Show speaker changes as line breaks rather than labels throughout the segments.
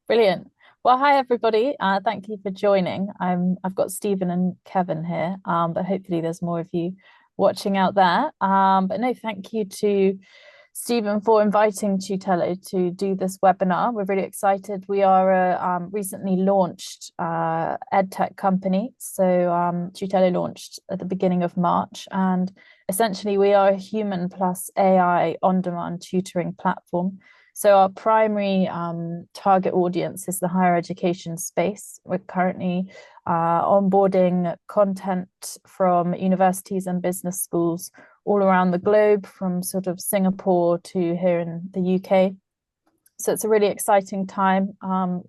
Brilliant. Well, hi everybody. Thank you for joining. I've got Stephen and Kevin here, but hopefully there's more of you watching out there. But no, thank you to Stephen for inviting Tutello to do this webinar. We're really excited. We are a recently launched EdTech company. So Tutello launched at the beginning of March, and essentially we are a human plus AI on-demand tutoring platform. So our primary target audience is the higher education space. We're currently onboarding content from universities and business schools all around the globe, from sort of Singapore to here in the UK. So it's a really exciting time.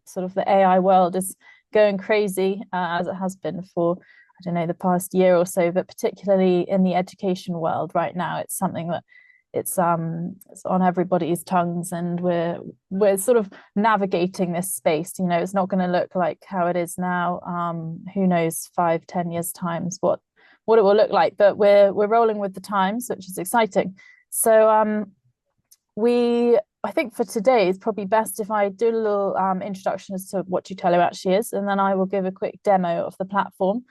Sort of the AI world is going crazy, as it has been for, I don't know, the past year or so, but particularly in the education world right now, it's something that it's on everybody's tongues, and we're sort of navigating this space. You know, it's not going to look like how it is now. Who knows, 5-10 years times what it will look like, but we're rolling with the times, which is exciting. So I think for today it's probably best if I do a little introduction as to what Tutello actually is, and then I will give a quick demo of the platform.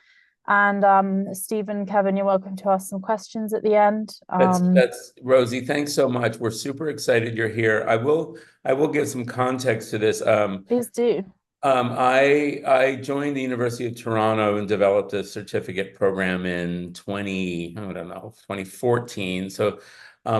And Stephen, Kevin, you're welcome to ask some questions at the end.
That's Rosie. Thanks so much. We're super excited you're here. I will give some context to this.
Please do.
I joined the University of Toronto and developed a certificate program in 2014. So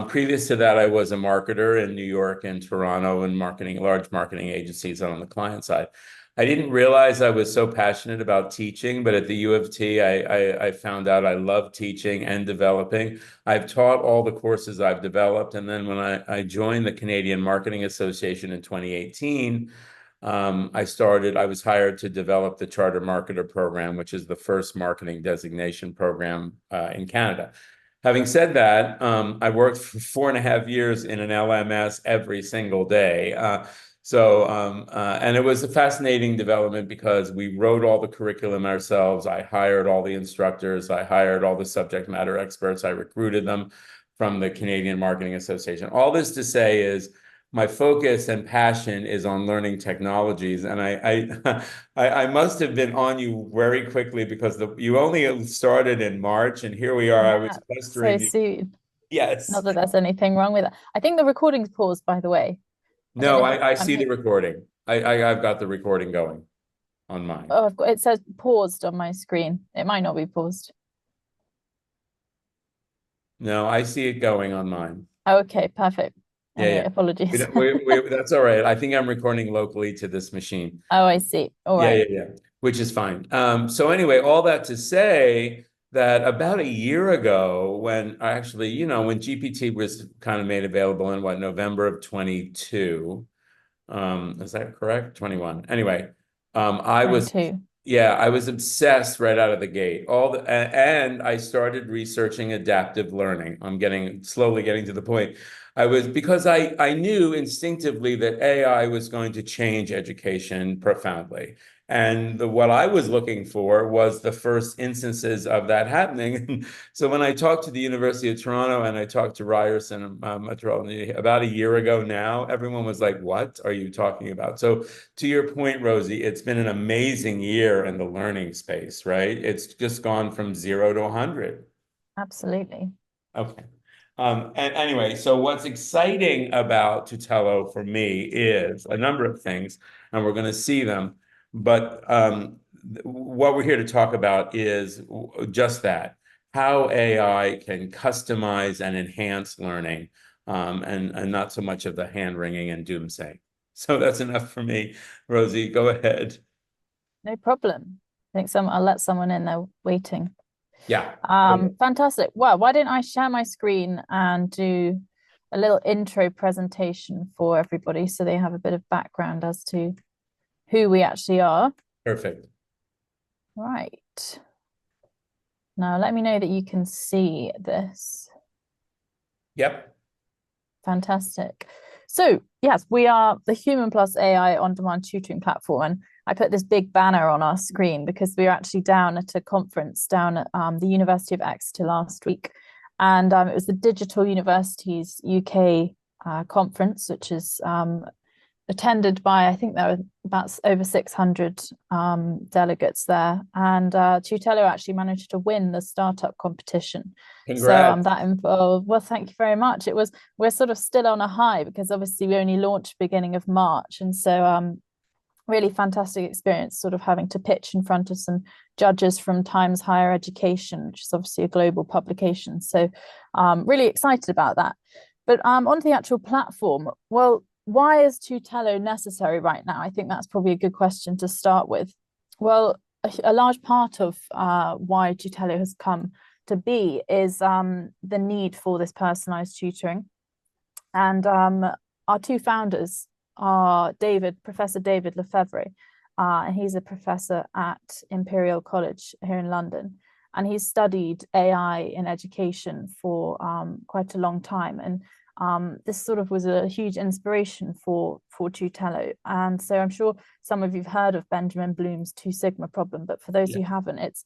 previous to that, I was a marketer in New York and Toronto and large marketing agencies on the client side. I didn't realize I was so passionate about teaching, but at the U of T, I found out I love teaching and developing. I've taught all the courses I've developed. And then when I joined the Canadian Marketing Association in 2018, I was hired to develop the Charter Marketer program, which is the first marketing designation program in Canada. Having said that, I worked for 4.5 years in an LMS every single day. And it was a fascinating development because we wrote all the curriculum ourselves. I hired all the instructors. I hired all the subject matter experts. I recruited them from the Canadian Marketing Association. All this to say is my focus and passion is on learning technologies. And I must have been on you very quickly because you only started in March, and here we are. I was pestering
So
you.
soon.
Yes.
Not that there's anything wrong with it. I think the recording's paused, by the way. I don't
No,
know if
I see the recording. I've got the recording going on mine.
Oh, it says paused on my screen. It might not be paused.
No, I see it going on mine.
Oh, okay, perfect.
Yeah,
Anyway,
yeah.
apologies.
That's all right. I think I'm recording locally to this machine.
Oh, I see. All
Yeah,
right.
yeah, yeah. Which is fine. So anyway, all that to say that about a year ago, when when GPT was kind of made available in November of 22, is that correct? 21. Anyway, I was
22.
yeah, I was obsessed right out of the gate. And I started researching adaptive learning. I'm slowly getting to the point. Because I knew instinctively that AI was going to change education profoundly. And what I was looking for was the first instances of that happening. So when I talked to the University of Toronto and I talked to Ryerson about a year ago now, everyone was like, "What are you talking about?" So to your point, Rosie, it's been an amazing year in the learning space, right? It's just gone from 0 to 100.
Absolutely.
Okay. And anyway, so what's exciting about Tutello for me is a number of things, and we're going to see them. But what we're here to talk about is just that, how AI can customize and enhance learning, and not so much of the hand-wringing and doomsaying. So that's enough for me. Rosie, go ahead.
No problem. I think I'll let someone in there waiting.
Yeah.
Fantastic. Well, why don't I share my screen and do a little intro presentation for everybody so they have a bit of background as to who we actually are.
Perfect.
Right. Now, let me know that you can see this.
Yep.
Fantastic. So, yes, we are the Human Plus AI on-demand tutoring platform. And I put this big banner on our screen because we were actually down at a conference down at the University of Exeter last week. And it was the Digital Universities UK conference, which is attended by, I think there were about over 600 delegates there. And Tutello actually managed to win the startup competition. So
Congrats.
that involved, well, thank you very much. We're sort of still on a high because obviously we only launched beginning of March. And so really fantastic experience sort of having to pitch in front of some judges from Times Higher Education, which is obviously a global publication. So really excited about that. But onto the actual platform, well, why is Tutello necessary right now? I think that's probably a good question to start with. Well, a large part of why Tutello has come to be is the need for this personalized tutoring. And our two founders are Professor David Lefevre, and he's a professor at Imperial College here in London. And he's studied AI in education for quite a long time. And this sort of was a huge inspiration for Tutello. And so I'm sure some of you've heard of Benjamin Bloom's Two Sigma problem, but for those who haven't, it's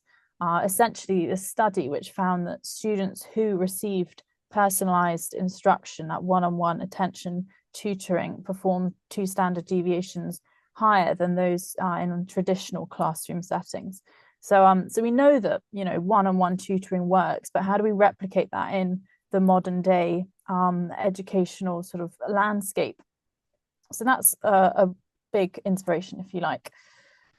essentially a study which found that students who received personalized instruction, that one-on-one attention tutoring, performed 2 standard deviations higher than those in traditional classroom settings. So we know that one-on-one tutoring works, but how do we replicate that in the modern day educational sort of landscape? So that's a big inspiration, if you like.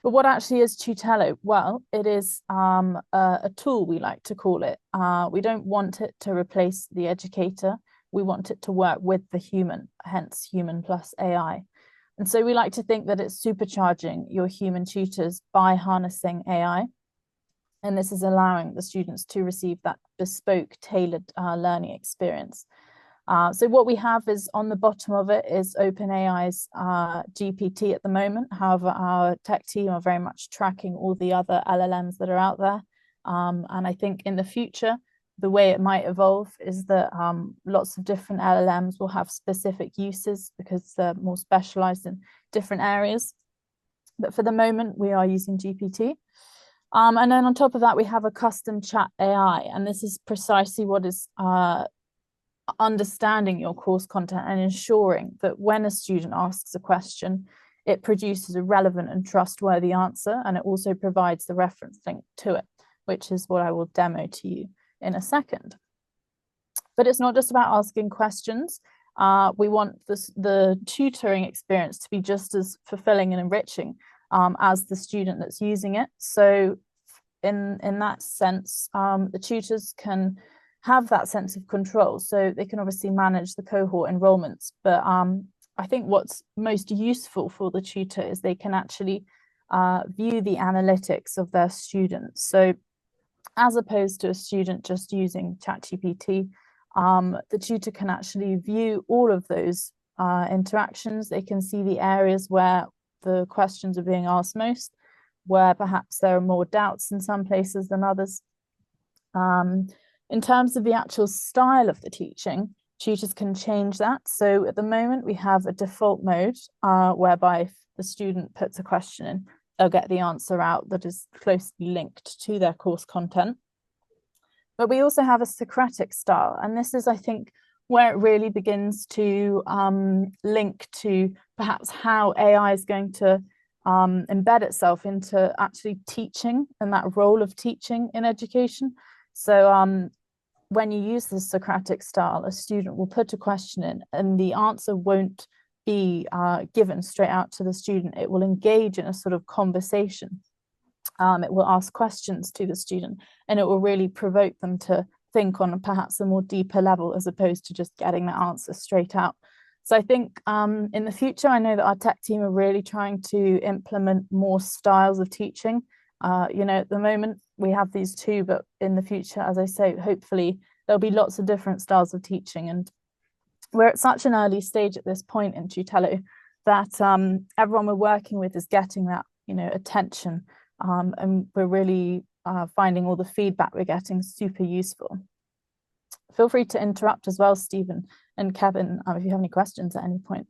But what actually is Tutello? Well, it is a tool, we like to call it. We don't want it to replace the educator. We want it to work with the human, hence human plus AI. And so we like to think that it's supercharging your human tutors by harnessing AI. And this is allowing the students to receive that bespoke, tailored learning experience. So what we have is on the bottom of it is OpenAI's GPT at the moment. However, our tech team are very much tracking all the other LLMs that are out there. And I think in the future, the way it might evolve is that lots of different LLMs will have specific uses because they're more specialized in different areas. But for the moment, we are using GPT. And then on top of that, we have a custom chat AI. And this is precisely what is understanding your course content and ensuring that when a student asks a question, it produces a relevant and trustworthy answer, and it also provides the reference link to it, which is what I will demo to you in a second. But it's not just about asking questions. We want the tutoring experience to be just as fulfilling and enriching as the student that's using it. So in that sense, the tutors can have that sense of control. So they can obviously manage the cohort enrollments. But I think what's most useful for the tutor is they can actually view the analytics of their students. So as opposed to a student just using ChatGPT, the tutor can actually view all of those interactions. They can see the areas where the questions are being asked most, where perhaps there are more doubts in some places than others. In terms of the actual style of the teaching, tutors can change that. So at the moment, we have a default mode whereby if the student puts a question in, they'll get the answer out that is closely linked to their course content. But we also have a Socratic style, and this is, I think, where it really begins to link to perhaps how AI is going to embed itself into actually teaching and that role of teaching in education. So when you use the Socratic style, a student will put a question in and the answer won't be given straight out to the student. It will engage in a sort of conversation. It will ask questions to the student and it will really provoke them to think on perhaps a more deeper level as opposed to just getting the answer straight out. So I think in the future, I know that our tech team are really trying to implement more styles of teaching. At the moment we have these two, but in the future, as I say, hopefully there'll be lots of different styles of teaching. And we're at such an early stage at this point in Tutello that everyone we're working with is getting that, attention. And we're really finding all the feedback we're getting super useful. Feel free to interrupt as well, Stephen and Kevin, if you have any questions at any point.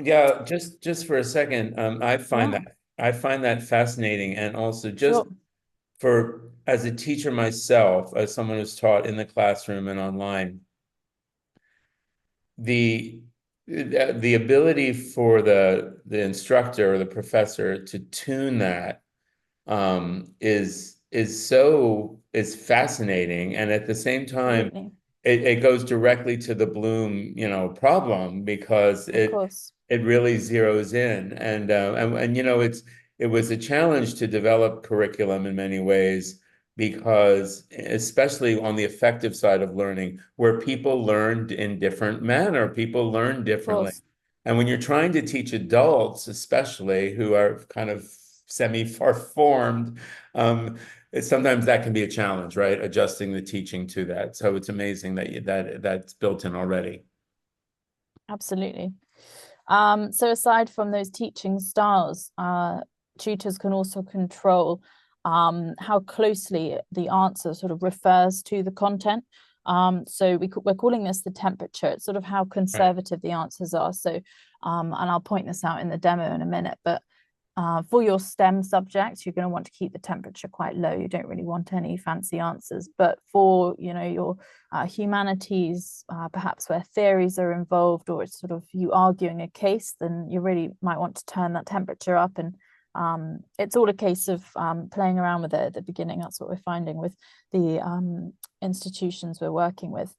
Yeah, just for a second, I find that fascinating, and also just for as a teacher myself, as someone who's taught in the classroom and online, the the ability for the instructor or the professor to tune that is fascinating, and at the same time,
Absolutely.
it goes directly to the Bloom, problem because
Of
it
course.
it really zeroes in, and it was a challenge to develop curriculum in many ways because especially on the effective side of learning, where people learned in different manner, people learn
Of
differently.
course.
And when you're trying to teach adults, especially who are kind of semi-far formed, sometimes that can be a challenge, right? Adjusting the teaching to that. So it's amazing that's built in already.
Absolutely. So aside from those teaching styles, tutors can also control how closely the answer sort of refers to the content. So we're calling this the temperature. It's sort of how
Right.
conservative the answers are. So, and I'll point this out in the demo in a minute, but for your STEM subjects, you're going to want to keep the temperature quite low. You don't really want any fancy answers. But for, your humanities, perhaps where theories are involved or it's sort of you arguing a case, then you really might want to turn that temperature up. And it's all a case of playing around with it at the beginning. That's what we're finding with the institutions we're working with.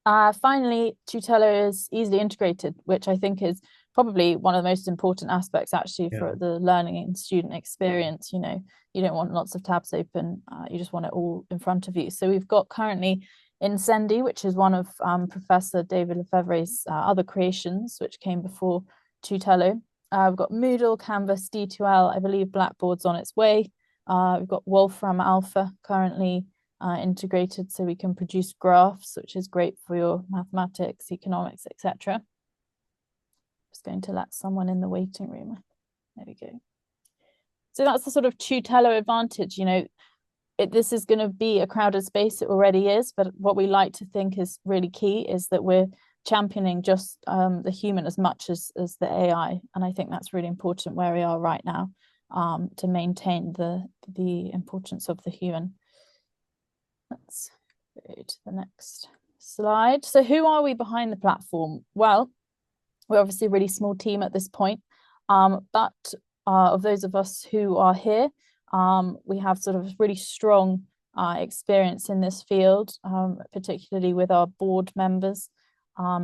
Finally, Tutello is easily integrated, which I think is probably one of the most important aspects actually
Yeah.
for the learning and student experience. You don't want lots of tabs open, you just want it all in front of you. So we've got currently Incendi, which is one of Professor David Lefebvre's other creations, which came before Tutello. We've got Moodle, Canvas, D2L, I believe Blackboard's on its way. We've got Wolfram Alpha currently integrated so we can produce graphs, which is great for your mathematics, economics, etc. Just going to let someone in the waiting room. There we go. So that's the sort of Tutello advantage. This is going to be a crowded space. It already is, but what we like to think is really key is that we're championing just the human as much as the AI, and I think that's really important where we are right now, to maintain the importance of the human. Let's go to the next slide. So who are we behind the platform? Well, we're obviously a really small team at this point, but of those of us who are here, we have sort of really strong experience in this field, particularly with our board members,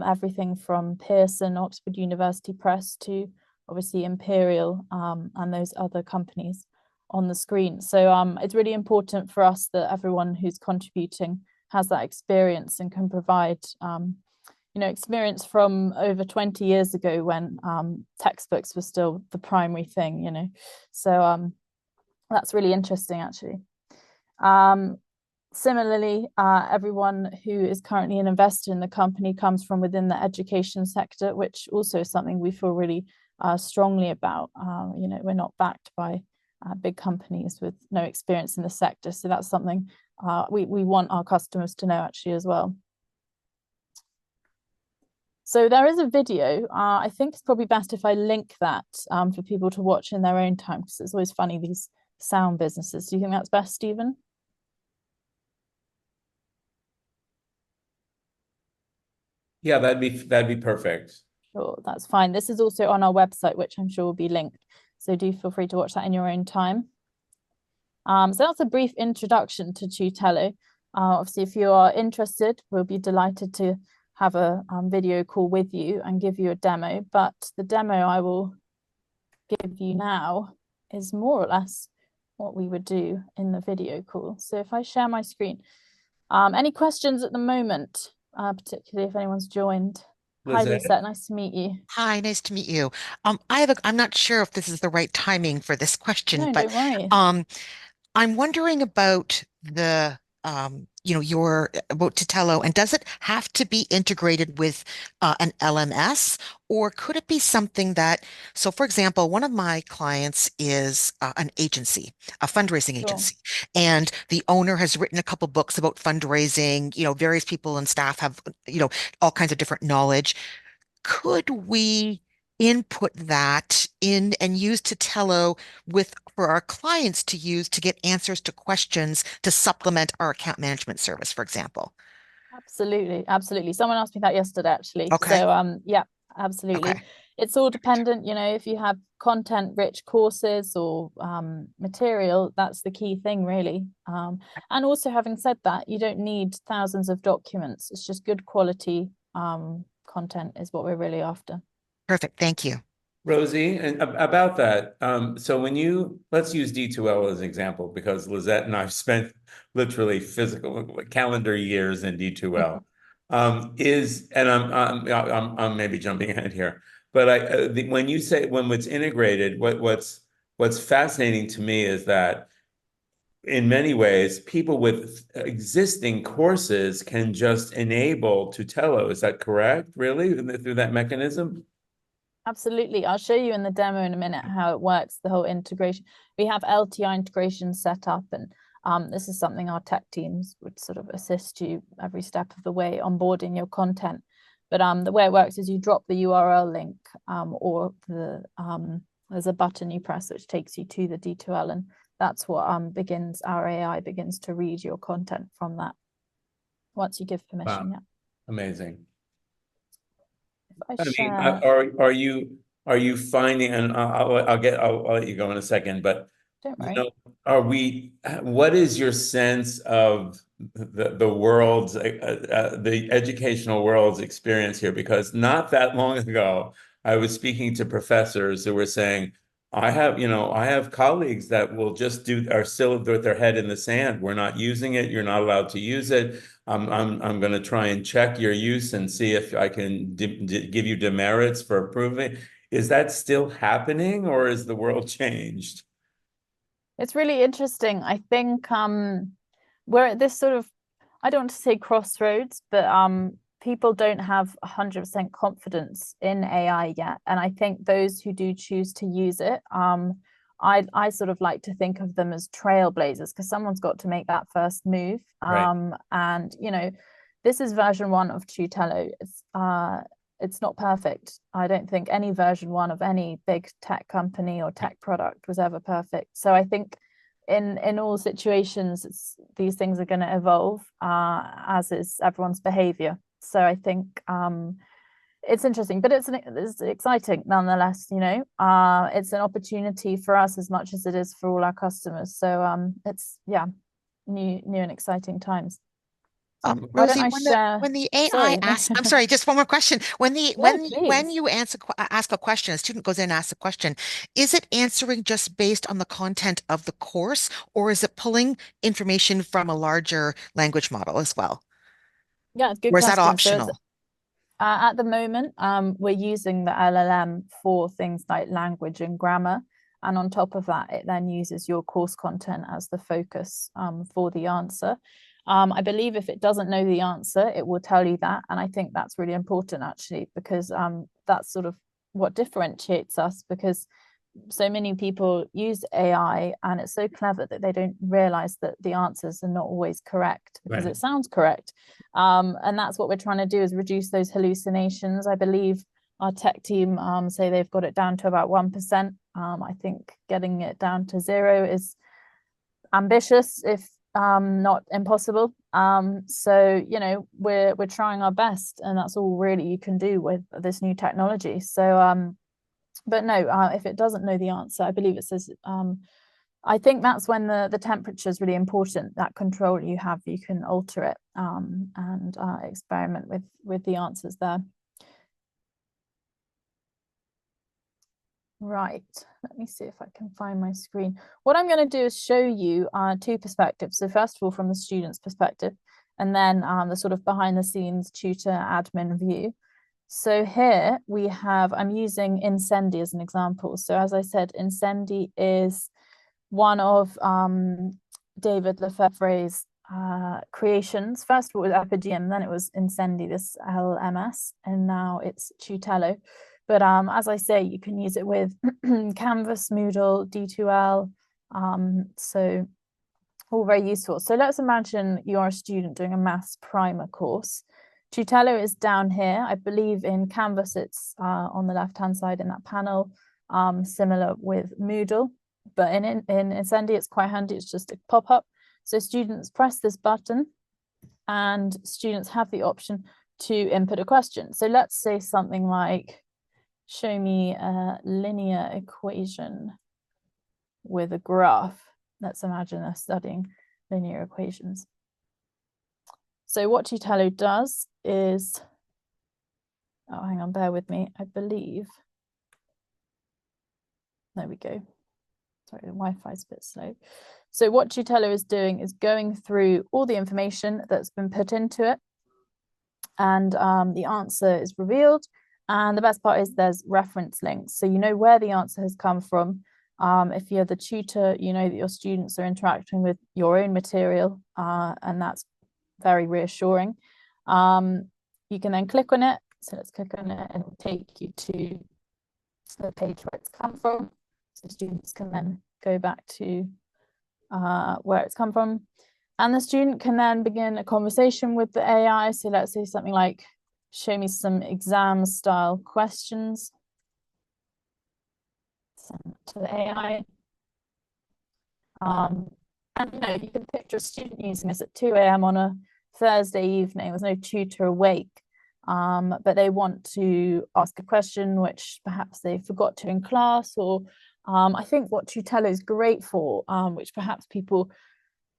everything from Pearson, Oxford University Press to obviously Imperial, and those other companies on the screen. So it's really important for us that everyone who's contributing has that experience and can provide experience from over 20 years ago when textbooks were still the primary thing. So that's really interesting actually. Similarly, everyone who is currently an investor in the company comes from within the education sector, which also is something we feel really strongly about. We're not backed by big companies with no experience in the sector. So that's something we want our customers to know actually as well. So there is a video. I think it's probably best if I link that for people to watch in their own time, because it's always funny, these sound businesses. Do you think that's best, Stephen?
Yeah, that'd be perfect.
Sure, that's fine. This is also on our website, which I'm sure will be linked. So do feel free to watch that in your own time. So that's a brief introduction to Tutello. Obviously, if you are interested, we'll be delighted to have a video call with you and give you a demo. But the demo I will give you now is more or less what we would do in the video call. So if I share my screen, any questions at the moment, particularly if anyone's joined? Hi,
Lizette?
Lisa. Nice to meet you.
Hi, nice to meet you. I'm not sure if this is the right timing for this question,
No,
but
don't worry.
I'm wondering about your about Titello, and does it have to be integrated with an LMS, or could it be something that, so for example, one of my clients is an agency, a fundraising
Sure.
agency, and the owner has written a couple books about fundraising. Various people and staff have, all kinds of different knowledge. Could we input that in and use Totello with for our clients to use to get answers to questions to supplement our account management service, for example?
Absolutely, absolutely. Someone asked me that yesterday, actually.
Okay.
So, yeah,
Okay.
absolutely. It's all dependent, if you have content-rich courses or material, that's the key thing, really. And also, having said that, you don't need thousands of documents. It's just good quality content is what we're really after.
Perfect. Thank you.
Rosie, and about that, so let's use D2L as an example because Lizette and I've spent literally physical calendar years in D2L. And I'm maybe jumping ahead here, but when you say when it's integrated, what's fascinating to me is that in many ways, people with existing courses can just enable Tutello. Is that correct? Really, through that mechanism?
Absolutely. I'll show you in the demo in a minute how it works, the whole integration. We have LTI integration set up, and this is something our tech teams would sort of assist you every step of the way onboarding your content. But the way it works is you drop the URL link or there's a button you press which takes you to the D2L, and that's what our AI begins to read your content from that once you give permission.
Wow,
Yeah.
amazing.
If
I
I
mean,
share,
are you finding, and I'll let you go in a second, but
don't
you
worry.
know, what is your sense of the world's the educational world's experience here? Because not that long ago, I was speaking to professors who were saying, I have colleagues that will just are still with their head in the sand. We're not using it. You're not allowed to use it. I'm going to try and check your use and see if I can give you demerits for approving. Is that still happening, or is the world changed?
It's really interesting. I think we're at this sort of, I don't want to say crossroads, but people don't have 100% confidence in AI yet. And I think those who do choose to use it, I sort of like to think of them as trailblazers because someone's got to make that first move.
Right.
And this is version 1 of Tutello. It's not perfect. I don't think any version 1 of any big tech company or tech product was ever perfect. So I think in all situations, these things are going to evolve, as is everyone's behavior. So I think it's interesting, but it's exciting nonetheless. It's an opportunity for us as much as it is for all our customers. So it's new and exciting times. Why don't
Rosie,
I share?
when the AI
Sorry.
asks, I'm sorry, just one more question. When the
No,
when
please.
you ask a question, a student goes in and asks a question, is it answering just based on the content of the course, or is it pulling information from a larger language model as well?
Yeah, good
Or is that
question. So it's
optional?
at the moment, we're using the LLM for things like language and grammar. And on top of that, it then uses your course content as the focus for the answer. I believe if it doesn't know the answer, it will tell you that. And I think that's really important, actually, because that's sort of what differentiates us, because so many people use AI and it's so clever that they don't realize that the answers are not always correct because
Right.
it sounds correct. And that's what we're trying to do, is reduce those hallucinations. I believe our tech team say they've got it down to about 1%. I think getting it down to 0 is ambitious, if not impossible. So we're trying our best, and that's all really you can do with this new technology. So but no, if it doesn't know the answer, I believe it says, I think that's when the temperature is really important. That control you have, you can alter it and experiment with the answers there. Right, let me see if I can find my screen. What I'm going to do is show you two perspectives. So first of all, from the student's perspective, and then the sort of behind the scenes tutor admin view. So here we have, I'm using Incendi as an example. So as I said, Incendi is one of David Lefebvre's creations. First of all, it was Epidiem, then it was Incendi, this LMS, and now it's Tutello. But as I say, you can use it with Canvas, Moodle, D2L. So all very useful. So let's imagine you're a student doing a maths primer course. Tutello is down here. I believe in Canvas, it's on the left-hand side in that panel, similar with Moodle. But in Incendi, it's quite handy. It's just a pop-up. So students press this button and students have the option to input a question. So let's say something like, show me a linear equation with a graph. Let's imagine they're studying linear equations. So what Tutello does is, oh, hang on, bear with me. I believe, there we go. Sorry, the Wi-Fi is a bit slow. So what Tutello is doing is going through all the information that's been put into it, and the answer is revealed. And the best part is there's reference links. So you know where the answer has come from. If you're the tutor, you know that your students are interacting with your own material, and that's very reassuring. You can then click on it. So let's click on it and take you to the page where it's come from. So students can then go back to where it's come from. And the student can then begin a conversation with the AI. So let's say something like, show me some exam style questions. Send to the AI. And you know, you can picture a student using this at 2 a.m. on a Thursday evening. There's no tutor awake, but they want to ask a question which perhaps they forgot to in class, or I think what Tutello is great for, which perhaps people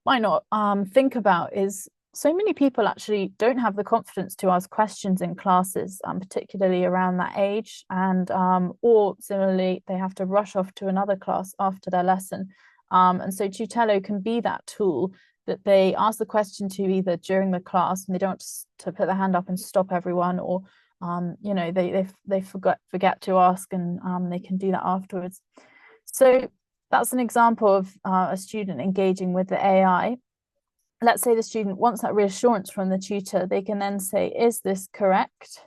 might not think about, is so many people actually don't have the confidence to ask questions in classes, particularly around that age, and or similarly they have to rush off to another class after their lesson, and so Tutello can be that tool that they ask the question to either during the class, and they don't to put their hand up and stop everyone, or you know, they forget to ask, and they can do that afterwards. So that's an example of a student engaging with the AI. Let's say the student wants that reassurance from the tutor. They can then say, is this correct?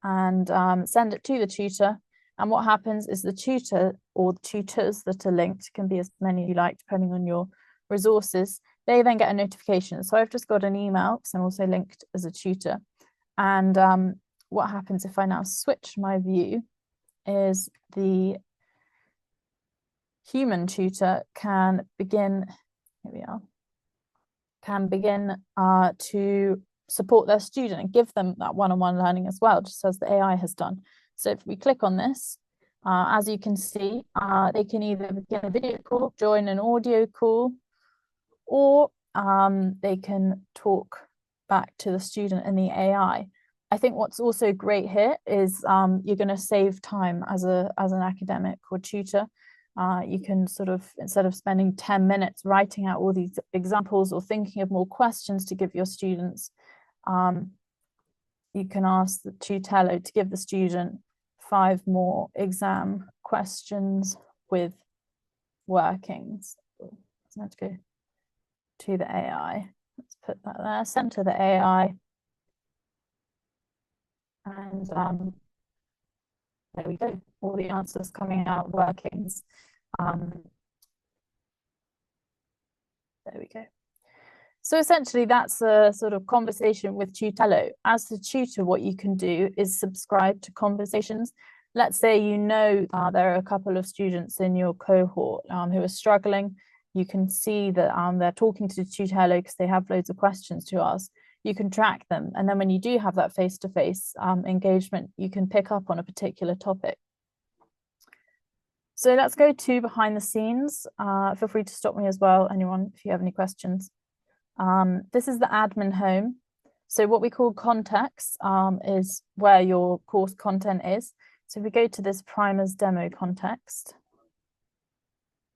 And send it to the tutor. And what happens is the tutor, or the tutors that are linked, can be as many as you like, depending on your resources, they then get a notification. So I've just got an email because I'm also linked as a tutor. And what happens if I now switch my view is the human tutor can begin, here we are, can begin to support their student and give them that one-on-one learning as well, just as the AI has done. So if we click on this, as you can see, they can either begin a video call, join an audio call, or they can talk back to the student in the AI. I think what's also great here is you're going to save time as an academic or tutor. You can sort of, instead of spending 10 minutes writing out all these examples or thinking of more questions to give your students, you can ask the Tutello to give the student 5 more exam questions with workings. Let's go to the AI. Let's put that there, send to the AI. And there we go, all the answers coming out, workings. There we go. So essentially that's a sort of conversation with Tutello. As the tutor, what you can do is subscribe to conversations. Let's say you know there are a couple of students in your cohort who are struggling. You can see that they're talking to Tutello because they have loads of questions to ask. You can track them. And then when you do have that face-to-face engagement, you can pick up on a particular topic. So let's go to behind the scenes. Feel free to stop me as well, anyone, if you have any questions. This is the admin home. So what we call context is where your course content is. So if we go to this primers demo context,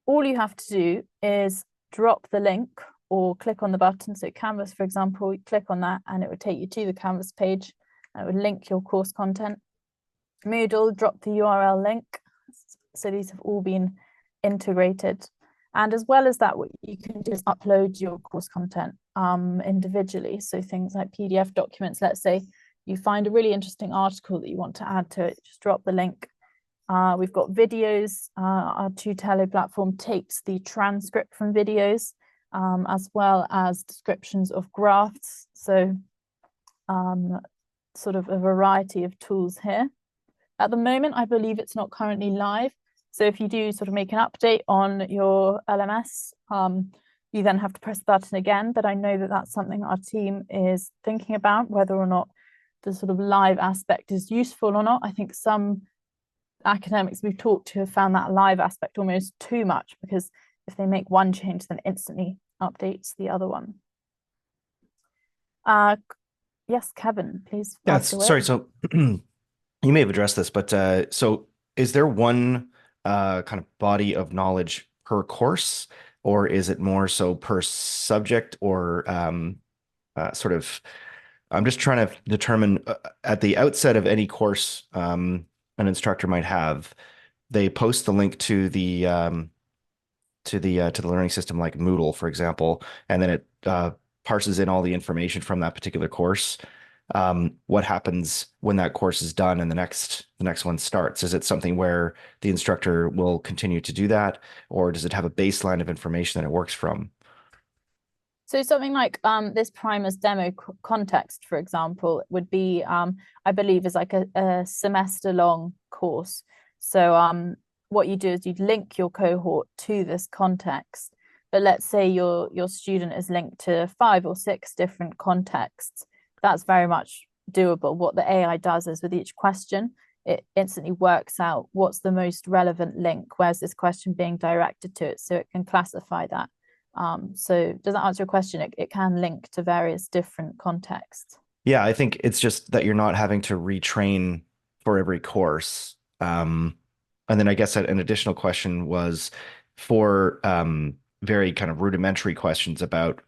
all you have to do is drop the link or click on the button. So Canvas, for example, you click on that and it would take you to the Canvas page and it would link your course content. Moodle, drop the URL link. So these have all been integrated. And as well as that, what you can do is upload your course content individually. So things like PDF documents. Let's say you find a really interesting article that you want to add to it, just drop the link. We've got videos. Our Tutello platform takes the transcript from videos, as well as descriptions of graphs. So sort of a variety of tools here. At the moment, I believe it's not currently live. So if you do sort of make an update on your LMS, you then have to press the button again. But I know that that's something our team is thinking about, whether or not the sort of live aspect is useful or not. I think some academics we've talked to have found that live aspect almost too much, because if they make one change, then instantly updates the other one. Yes, Kevin, please.
Yeah, sorry. So you may have addressed this, but so is there one kind of body of knowledge per course, or is it more so per subject, or sort of, I'm just trying to determine at the outset of any course an instructor might have, they post the link to the to the learning system like Moodle, for example, and then it parses in all the information from that particular course. What happens when that course is done and the next one starts? Is it something where the instructor will continue to do that, or does it have a baseline of information that it works from?
So something like this primer's demo context, for example, would be, I believe, is like a semester-long course. So what you do is you'd link your cohort to this context. But let's say your student is linked to 5 or 6 different contexts. That's very much doable. What the AI does is with each question, it instantly works out what's the most relevant link, where's this question being directed to it, so it can classify that. So does that answer your question? It can link to various different contexts.
Yeah, I think it's just that you're not having to retrain for every course. And then I guess an additional question was for very kind of rudimentary questions about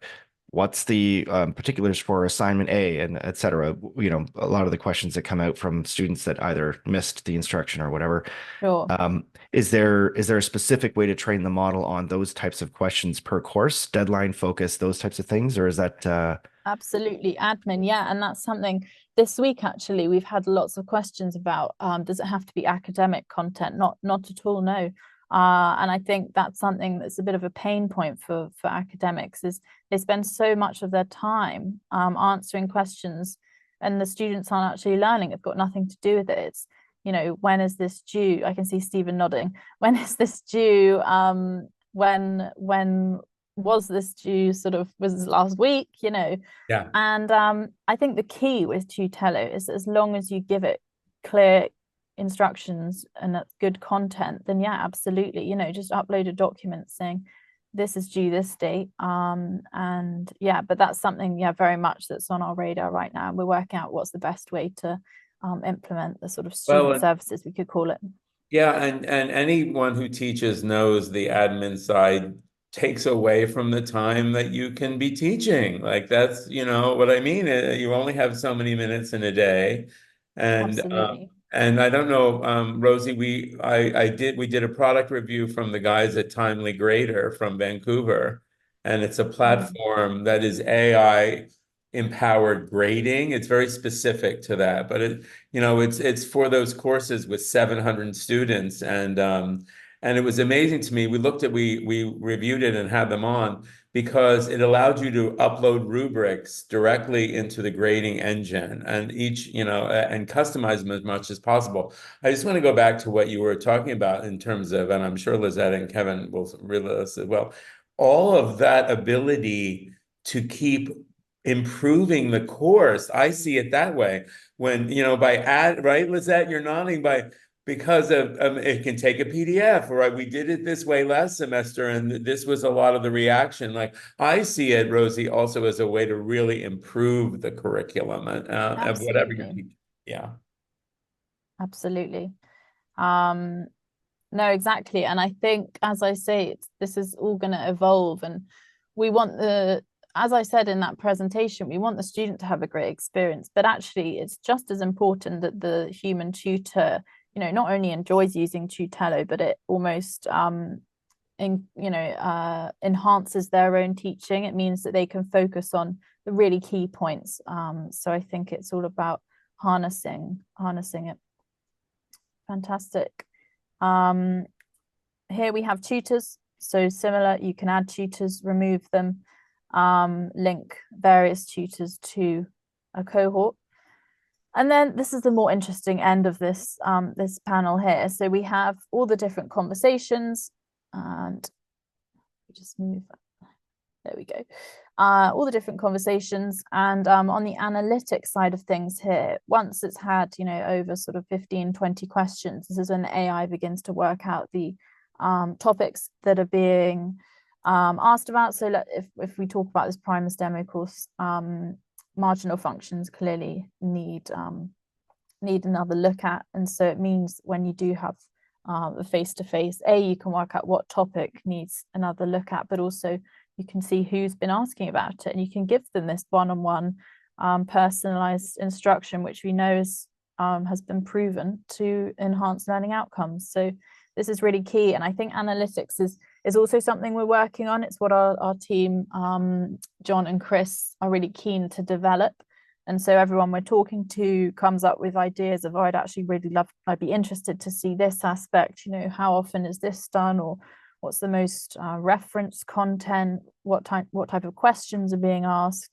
what's the particulars for assignment A and et cetera. You know, a lot of the questions that come out from students that either missed the instruction or whatever.
Sure.
Is there a specific way to train the model on those types of questions per course, deadline focus, those types of things, or is that
Absolutely, admin, yeah. And that's something this week, actually, we've had lots of questions about, does it have to be academic content? Not at all, no. And I think that's something that's a bit of a pain point for academics, is they spend so much of their time answering questions, and the students aren't actually learning. It's got nothing to do with it. It's, you know, when is this due? I can see Stephen nodding. When is this due? When was this due? Sort of, was this last week? You know.
Yeah.
And I think the key with Tutello is, as long as you give it clear instructions and that's good content, then yeah, absolutely, you know, just upload a document saying this is due this date. And yeah, but that's something, yeah, very much that's on our radar right now. We're working out what's the best way to implement the sort of student services, we could call it.
Yeah, and anyone who teaches knows the admin side takes away from the time that you can be teaching. Like, that's, you know what I mean? You only have so many minutes in a day. And
Absolutely.
and I don't know, Rosie, we did a product review from the guys at Timely Grader from Vancouver, and it's a platform that is AI empowered grading. It's very specific to that, but it's for those courses with 700 students, and it was amazing to me. We reviewed it and had them on because it allowed you to upload rubrics directly into the grading engine, and and customize them as much as possible. I just want to go back to what you were talking about in terms of, and I'm sure Lizette and Kevin will realize as well, all of that ability to keep improving the course. I see it that way. When, right, Lizette, you're nodding, because of it can take a PDF, right? We did it this way last semester, and this was a lot of the reaction. Like, I see it, Rosie, also as a way to really improve the curriculum of whatever you're teaching. Yeah. Absolutely.
No, exactly. And I think, as I say, this is all going to evolve, and we want as I said in that presentation, we want the student to have a great experience, but actually it's just as important that the human tutor, not only enjoys using Tutello, but it almost enhances their own teaching. It means that they can focus on the really key points. So I think it's all about harnessing it. Fantastic. Here we have tutors. So similar, you can add tutors, remove them, link various tutors to a cohort. And then this is the more interesting end of this this panel here. So we have all the different conversations, and just move there we go. All the different conversations, and on the analytics side of things here, once it's had, you know, over sort of 15, 20 questions, this is when the AI begins to work out the topics that are being asked about. So if we talk about this Primus demo course, marginal functions clearly need another look at, and so it means when you do have a face-to-face, you can work out what topic needs another look at, but also you can see who's been asking about it, and you can give them this one-on-one personalized instruction, which we know has been proven to enhance learning outcomes. So this is really key, and I think analytics is also something we're working on. It's what our team, John and Chris, are really keen to develop. And so everyone we're talking to comes up with ideas of, I'd be interested to see this aspect, you know, how often is this done, or what's the most reference content, what type of questions are being asked.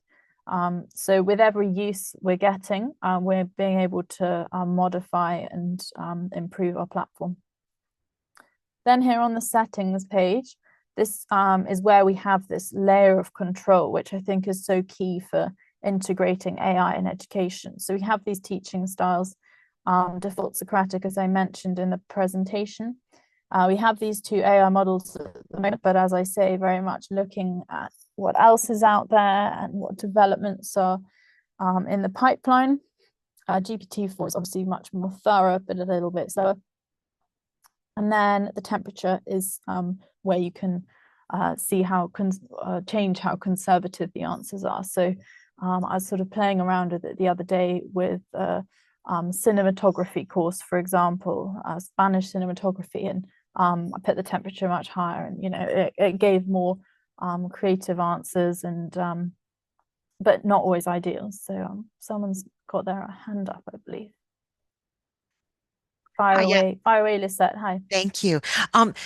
So with every use we're getting, we're being able to modify and improve our platform. Then here on the settings page, this is where we have this layer of control, which I think is so key for integrating AI in education. So we have these teaching styles, default Socratic, as I mentioned in the presentation. We have these two AI models at the moment, but as I say, very much looking at what else is out there and what developments are in the pipeline. GPT-4 is obviously much more thorough, but a little bit slower. And then the temperature is where you can see how change how conservative the answers are. So I was sort of playing around with it the other day with cinematography course, for example, Spanish cinematography, and I put the temperature much higher, and you know it gave more creative answers, and but not always ideal. So someone's got their hand up, I believe. Fire away, Lisette. Hi.
Thank you.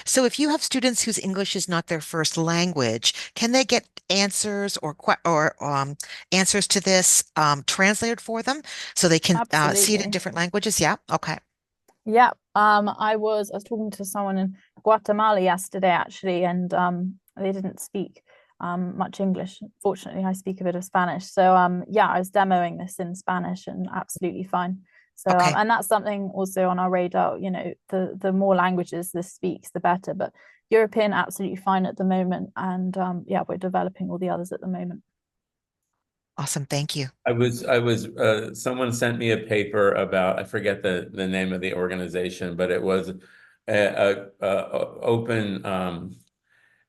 So if you have students whose English is not their first language, can they get answers or answers to this translated for them so they can see it in different languages? Yeah. Okay.
Yeah. I was talking to someone in Guatemala yesterday, actually, and they didn't speak much English. Fortunately, I speak a bit of Spanish. So yeah, I was demoing this in Spanish and absolutely fine. So
Okay.
and that's something also on our radar, you know, the more languages this speaks, the better. But European, absolutely fine at the moment. And yeah, we're developing all the others at the moment.
Awesome. Thank you.
Someone sent me a paper about, I forget the name of the organization, but it was a open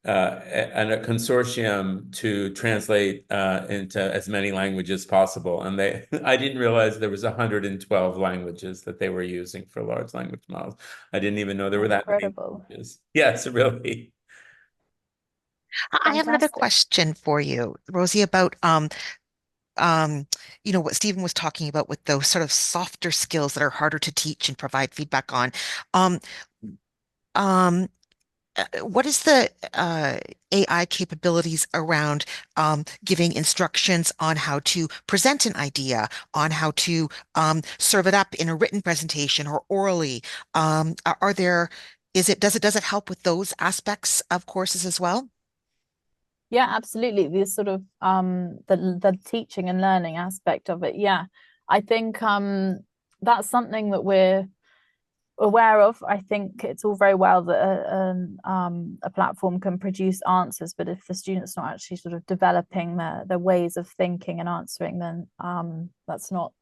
and a consortium to translate into as many languages as possible. And I didn't realize there was 112 languages that they were using for large language models. I didn't even know there were that many languages. Yes, really.
I have another question for you, Rosie, about you know, what Stephen was talking about with those sort of softer skills that are harder to teach and provide feedback on. What is the AI capabilities around giving instructions on how to present an idea, on how to serve it up in a written presentation or orally? Does it help with those aspects of courses as well?
Yeah, absolutely. The sort of the teaching and learning aspect of it. Yeah, I think that's something that we're aware of. I think it's all very well that a platform can produce answers, but if the student's not actually sort of developing their ways of thinking and answering, then that's not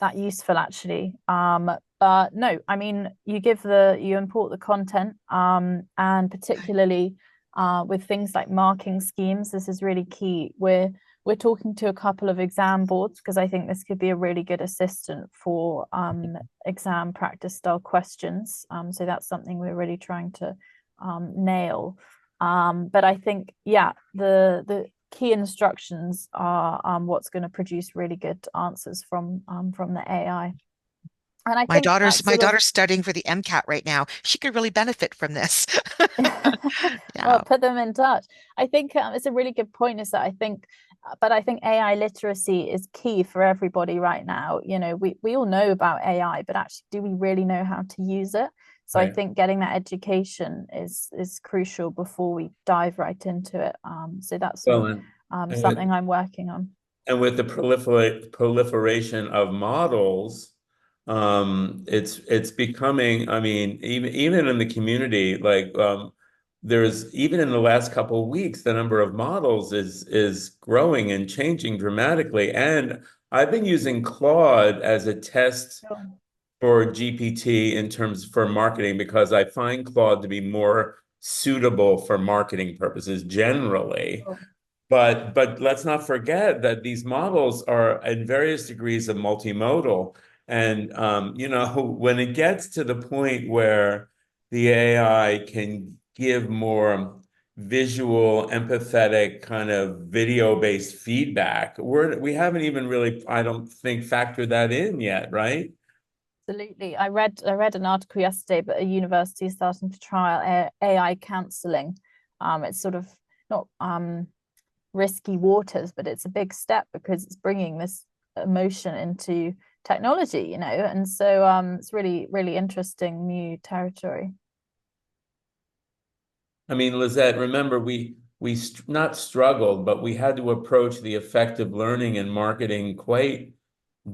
that useful actually. But no, I mean, you import the content, and particularly with things like marking schemes, this is really key. We're talking to a couple of exam boards because I think this could be a really good assistant for exam practice style questions. So that's something we're really trying to nail. But I think, yeah, the key instructions are what's going to produce really good answers from the AI. And I think
my daughter's studying for the MCAT right now. She could really benefit from this.
Yeah. Well, put them in touch. I think it's a really good point, is that I think but I think AI literacy is key for everybody right now. You know, we all know about AI, but actually, do we really know how to use it? So I
Right.
think getting that education is crucial before we dive right into it. So that's sort
Well,
of
and
something I'm working on.
with the proliferation of models, it's becoming, I mean, even in the community, like there's even in the last couple of weeks, the number of models is growing and changing dramatically. And I've been using Claude as a test
Sure.
for GPT in terms for marketing because I find Claude to be more suitable for marketing purposes generally.
Sure.
But let's not forget that these models are in various degrees of multimodal. And you know, when it gets to the point where the AI can give more visual, empathetic, kind of video-based feedback, we haven't even really, I don't think, factored that in yet, right?
Absolutely. I read an article yesterday, but a university is starting to trial AI counseling. It's sort of not risky waters, but it's a big step because it's bringing this emotion into technology, you know, and so it's really, really interesting new territory.
I mean, Lizette, remember not struggled, but we had to approach the effective learning and marketing quite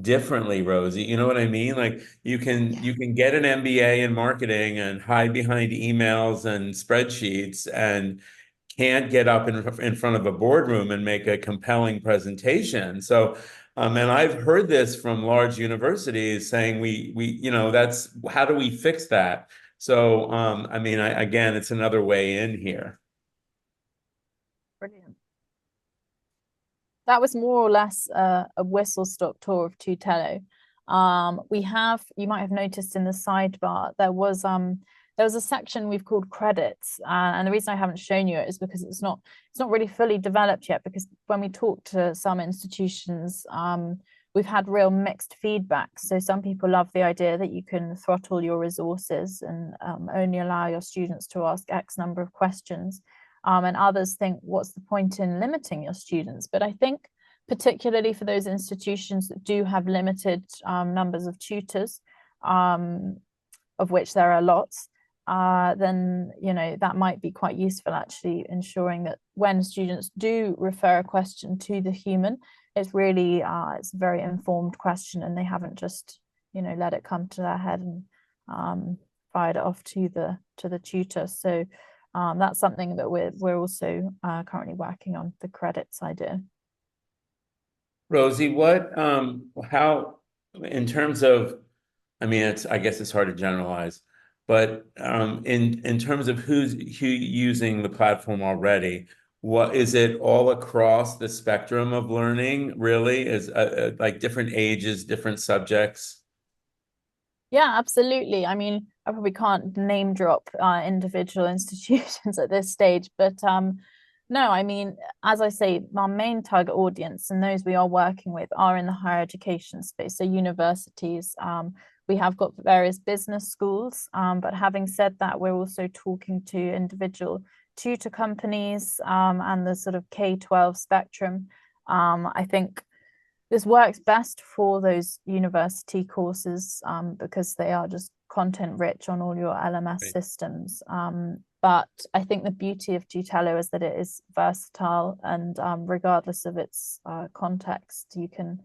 differently, Rosie. You know what I mean? Like you can get an MBA in marketing and hide behind emails and spreadsheets and can't get up in front of a boardroom and make a compelling presentation. So, and I've heard this from large universities saying you know, that's how do we fix that? So, I mean, again, it's another way in here.
Brilliant. That was more or less a whistle-stop tour of Tutello. We have, you might have noticed in the sidebar, there was a section we've called credits, and the reason I haven't shown you it is because it's not really fully developed yet. Because when we talk to some institutions, we've had real mixed feedback. So some people love the idea that you can throttle your resources and only allow your students to ask X number of questions. And others think, what's the point in limiting your students? But I think particularly for those institutions that do have limited numbers of tutors, of which there are lots, then you know that might be quite useful, actually ensuring that when students do refer a question to the human, it's really it's a very informed question and they haven't just, you know, let it come to their head and fired it off to the tutor. So that's something that we're also currently working on, the credits idea.
Rosie, how, in terms of, I mean, I guess it's hard to generalize, but in terms of who using the platform already, what is it all across the spectrum of learning, really? Is like different ages, different subjects?
Yeah, absolutely. I mean, I probably can't name drop individual institutions at this stage, but no, I mean, as I say, our main target audience and those we are working with are in the higher education space, so universities. We have got various business schools, but having said that, we're also talking to individual tutor companies and the sort of K-12 spectrum. I think this works best for those university courses because they are just content rich on all your LMS
Right.
systems. But I think the beauty of Tutello is that it is versatile, and regardless of its context, you can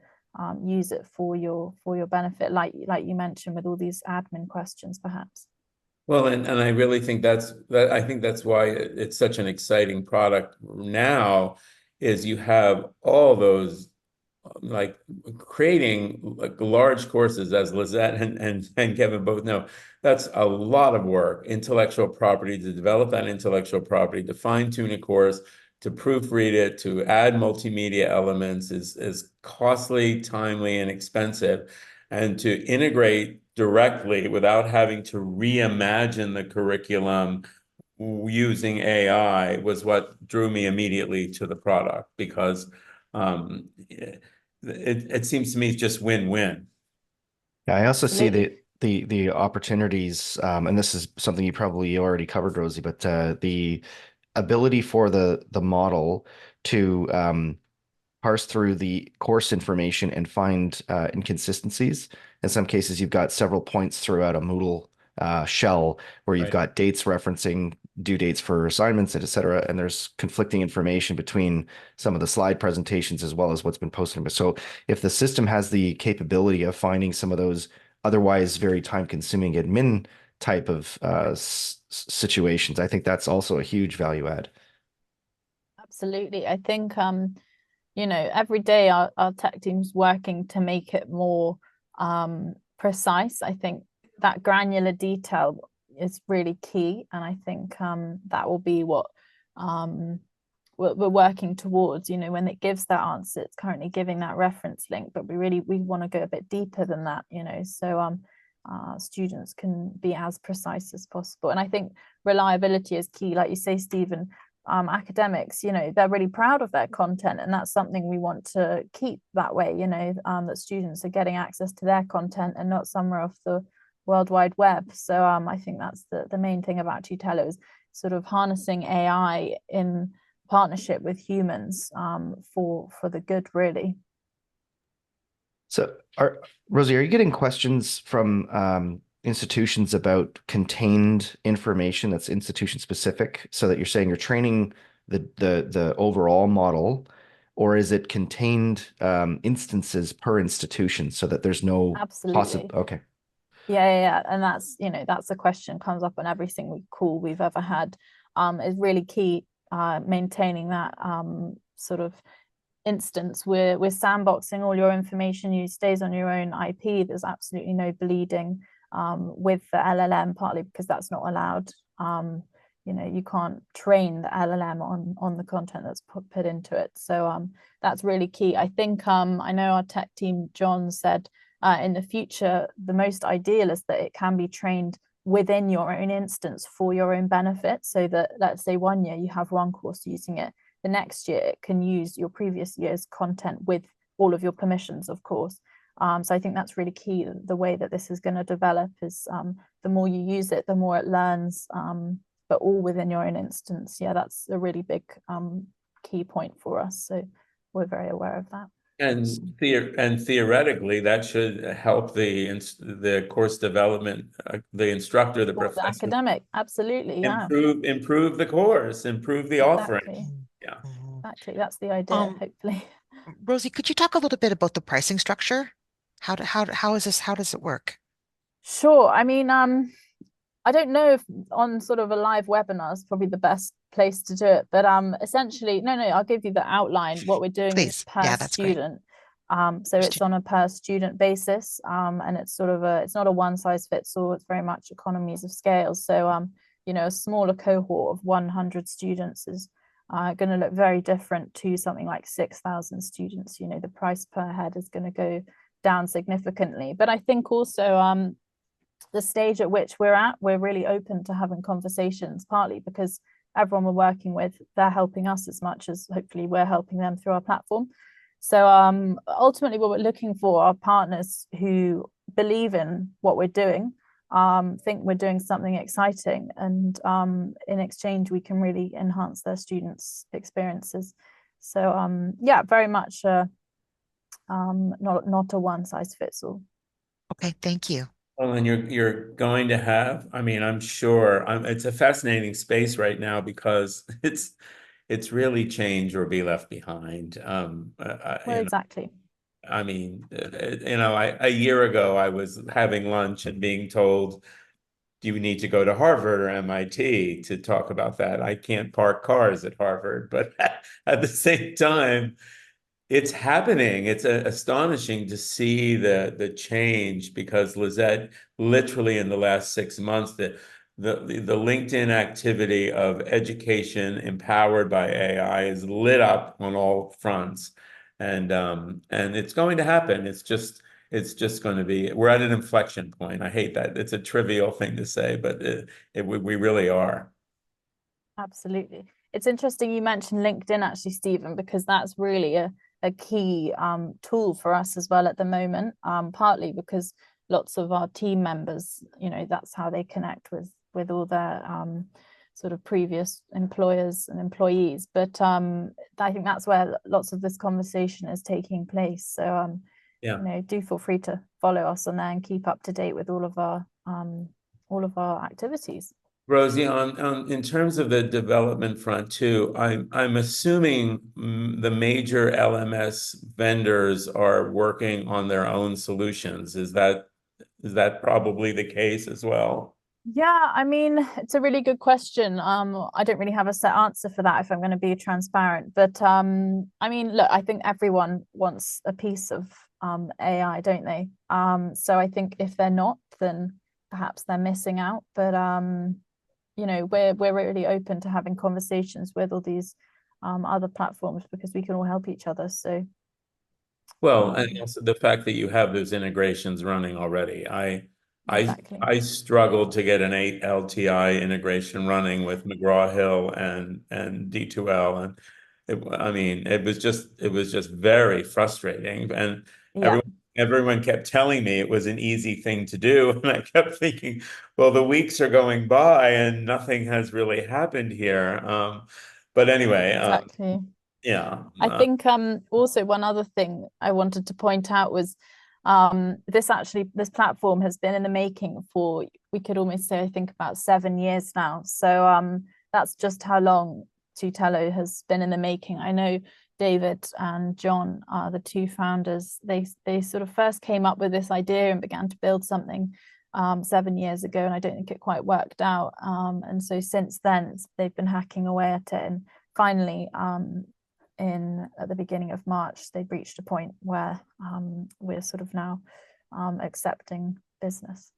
use it for your benefit, like you mentioned, with all these admin questions, perhaps.
Well, and I really think I think that's why it's such an exciting product now, is you have all those like creating like large courses, as Lizette and Kevin both know, that's a lot of work, intellectual property, to develop that intellectual property, to fine tune a course, to proofread it, to add multimedia elements is costly, timely, and expensive. And to integrate directly without having to reimagine the curriculum using AI was what drew me immediately to the product, because it seems to me it's just win-win.
Yeah, I also see
Absolutely.
the opportunities, and this is something you probably already covered, Rosie, but the ability for the model to parse through the course information and find inconsistencies. In some cases, you've got several points throughout a Moodle shell where you've
Right.
got dates referencing due dates for assignments, et cetera, and there's conflicting information between some of the slide presentations as well as what's been posted. So if the system has the capability of finding some of those otherwise very time-consuming admin type of situations, I think that's also a huge value add.
Absolutely. I think you know, every day our tech team's working to make it more precise. I think that granular detail is really key, and I think that will be what we're working towards. You know, when it gives that answer, it's currently giving that reference link, but we want to go a bit deeper than that, you know, so students can be as precise as possible. And I think reliability is key, like you say, Stephen. Academics, you know, they're really proud of their content, and that's something we want to keep that way, you know, that students are getting access to their content and not somewhere off the World Wide Web. So I think that's the main thing about Tutello, is sort of harnessing AI in partnership with humans for the good, really.
So, Rosie, are you getting questions from institutions about contained information that's institution specific, so that you're saying you're training the overall model, or is it contained instances per institution so that there's no
Absolutely.
Okay.
Yeah. And that's, you know, that's a question comes up on every single call we've ever had. Is really key, maintaining that sort of instance. We're sandboxing all your information. You stays on your own IP. There's absolutely no bleeding with the LLM, partly because that's not allowed. You know, you can't train the LLM on the content that's put into it. So that's really key. I think I know our tech team, John, said in the future, the most ideal is that it can be trained within your own instance for your own benefit, so that, let's say, 1 year you have one course using it, the next year it can use your previous year's content with all of your permissions, of course. So I think that's really key. The way that this is going to develop is the more you use it, the more it learns, but all within your own instance. Yeah, that's a really big key point for us. So we're very aware of that.
And theoretically, that should help the course development, the instructor, the professor,
the academic, absolutely, yeah.
Improve the course, improve the offering. Yeah,
exactly. That's the idea, hopefully.
Rosie, could you talk a little bit about the pricing structure? How does it work?
Sure. I mean, I don't know if on sort of a live webinar is probably the best place to do it, but essentially, no, I'll give you the outline. What we're doing is per student. So it's on a per student basis, and it's sort of it's not a one size fits all. It's very much economies of scale. So you know, a smaller cohort of 100 students is going to look very different to something like 6,000 students. You know, the price per head is going to go down significantly. But I think also the stage at which we're at, we're really open to having conversations, partly because everyone we're working with, they're helping us as much as hopefully we're helping them through our platform. So ultimately what we're looking for are partners who believe in what we're doing, think we're doing something exciting, and in exchange we can really enhance their students' experiences. So yeah, very much not a one size fits all.
Okay, thank you.
Well, and you're going to have, I mean, I'm sure it's a fascinating space right now, because it's really change or be left behind.
Well, exactly.
I mean, you know, a year ago I was having lunch and being told, do you need to go to Harvard or MIT to talk about that? I can't park cars at Harvard, but at the same time, it's happening. It's astonishing to see the change, because Lizette, literally in the last 6 months, the LinkedIn activity of education empowered by AI is lit up on all fronts, and it's going to happen. It's just going to be. We're at an inflection point. I hate that. It's a trivial thing to say, but we really are.
Absolutely. It's interesting you mentioned LinkedIn, actually, Stephen, because that's really a key tool for us as well at the moment, partly because lots of our team members, you know, that's how they connect with all their sort of previous employers and employees. But I think that's where lots of this conversation is taking place. So
Yeah.
you know, do feel free to follow us on there and keep up to date with all of our activities.
Rosie, in terms of the development front too, I'm assuming the major LMS vendors are working on their own solutions. Is that probably the case as well?
Yeah, I mean, it's a really good question. I don't really have a set answer for that if I'm going to be transparent. But I mean, look, I think everyone wants a piece of AI, don't they? So I think if they're not, then perhaps they're missing out. But you know, we're really open to having conversations with all these other platforms because we can all help each other. So
Well, and also the fact that you have those integrations running already.
exactly.
I struggled to get an 8 LTI integration running with McGraw-Hill and D2L, and I mean it was just very frustrating, and
Yeah,
everyone kept telling me it was an easy thing to do, and I kept thinking, well, the weeks are going by and nothing has really happened here. But anyway,
exactly.
yeah.
I think also one other thing I wanted to point out was this platform has been in the making for, we could almost say, I think about 7 years now. So that's just how long Tutello has been in the making. I know David and John are the two founders. They sort of first came up with this idea and began to build something 7 years ago, and I don't think it quite worked out. And so since then, they've been hacking away at it, and finally at the beginning of March, they reached a point where we're sort of now accepting business.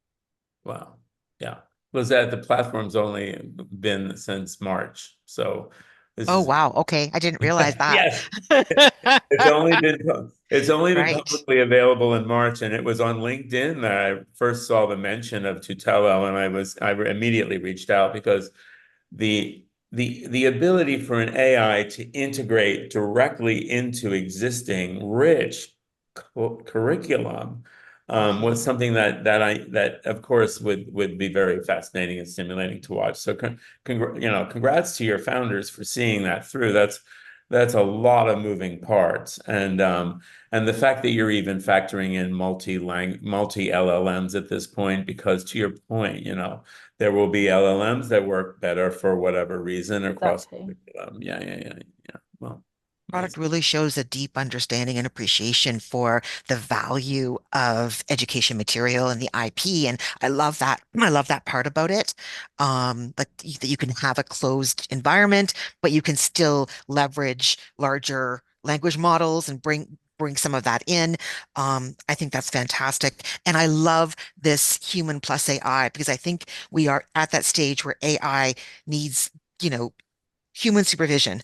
Wow. Yeah. Was that the platform's only been since March. So this
Oh,
is
wow. Okay. I didn't realize that.
yes. It's only been
Right.
publicly available in March, and it was on LinkedIn that I first saw the mention of Tutello, and I immediately reached out because the ability for an AI to integrate directly into existing rich curriculum was something that of course would be very fascinating and stimulating to watch. So congrats to your founders for seeing that through. That's a lot of moving parts, and the fact that you're even factoring in multi LLMs at this point, because to your point, there will be LLMs that work better for whatever reason across
Exactly.
curriculum. Yeah. Well,
Product
amazing.
really shows a deep understanding and appreciation for the value of education material and the IP. And I love that. I love that part about it. Like that you can have a closed environment, but you can still leverage larger language models and bring some of that in. I think that's fantastic. And I love this human plus AI because I think we are at that stage where AI needs, human supervision.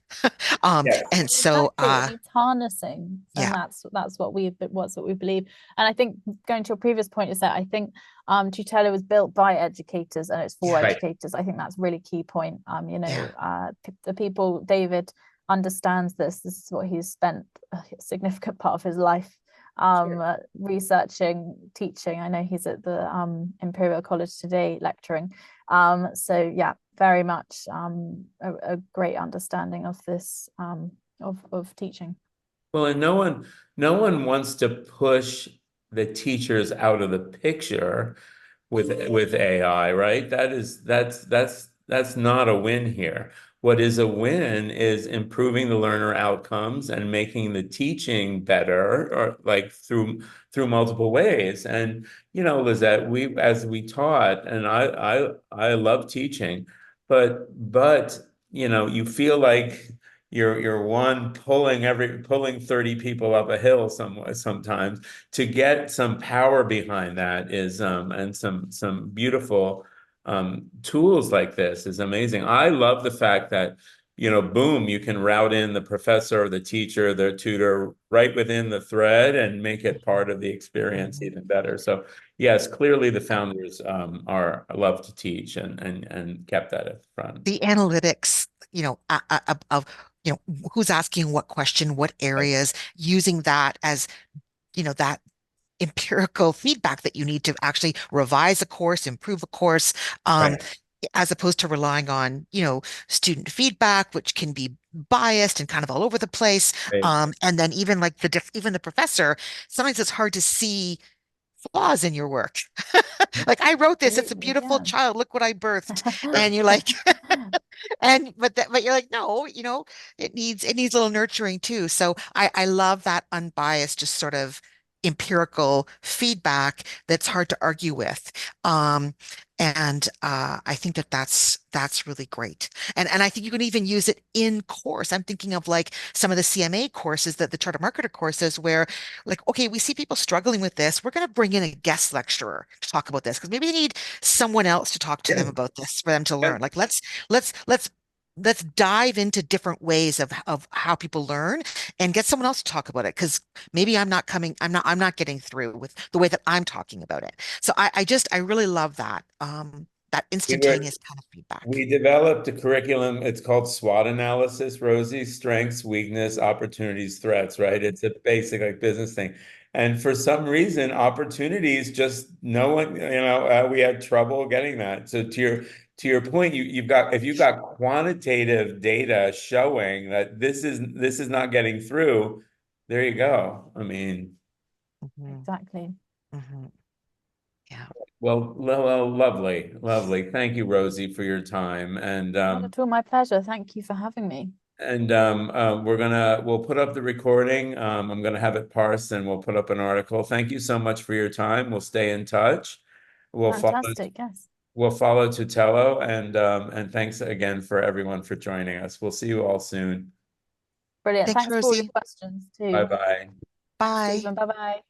And so,
Exactly, it needs harnessing, and
yeah,
that's what we believe. And I think going to your previous point is that I think Tutello was built by educators and it's for
Right.
educators. I think that's a really key point.
yeah.
The people, David understands this. This is what he's spent a significant part of his life researching, teaching. I know he's at the Imperial College today lecturing. So yeah, very much a great understanding of this of teaching.
Well, and no one wants to push the teachers out of the picture with AI, right? That's not a win here. What is a win is improving the learner outcomes and making the teaching better, or like through multiple ways. And Lizette, as we taught, and I love teaching, but you feel like you're one pulling 30 people up a hill sometimes. To get some power behind that is and some beautiful tools like this is amazing. I love the fact that boom, you can route in the professor or the teacher, the tutor right within the thread and make it part of the experience even better. So yes, clearly the founders are love to teach and kept that at the front.
The analytics, of, who's asking what question, what
Right.
areas, using that as, that empirical feedback that you need to actually revise a course, improve a course.
Right.
as opposed to relying on, student feedback, which can be biased and kind of all over the place.
Right.
And then even like even the professor, sometimes it's hard to see flaws in your work. Like I wrote this, it's a
Absolutely,
beautiful
yeah.
child, look what I birthed. And you're like, and but you're like, no, it needs a little nurturing too. So I love that unbiased, just sort of empirical feedback that's hard to argue with. Um, and I think that's really great. And I think you can even use it in course. I'm thinking of like some of the CMA courses, that the charter marketer courses, where like, okay, we see people struggling with this. We're going to bring in a guest lecturer to talk about this because maybe they need someone else to talk to them about this for them to
Yeah.
learn. Like let's dive into different ways of how people learn and get someone else to talk about it, because maybe I'm not getting through with the way that I'm talking about it. So I really love that
We were
instantaneous kind of feedback.
We developed a curriculum. It's called SWOT analysis, Rosie, strengths, weakness, opportunities, threats, right? It's a basic like business thing. And for some reason, opportunities just no one, we had trouble getting that. So to your point, you've got if you've got quantitative data showing that this is not getting through, there you go. I mean,
Mhm,
Exactly.
mhm. Yeah.
well, lovely, lovely. Thank you, Rosie, for your time. And
Not at all my pleasure. Thank you for having me.
we'll put up the recording. I'm gonna have it parsed and we'll put up an article. Thank you so much for your time. We'll stay in touch. We'll follow
Fantastic. Yes.
we'll follow Tutello and thanks again for everyone for joining us. We'll see you all soon.
Brilliant.
Thanks,
Thanks for all your
Rosie.
questions
Bye
too.
bye.
Thanks,
Bye.
Stephen. Bye bye.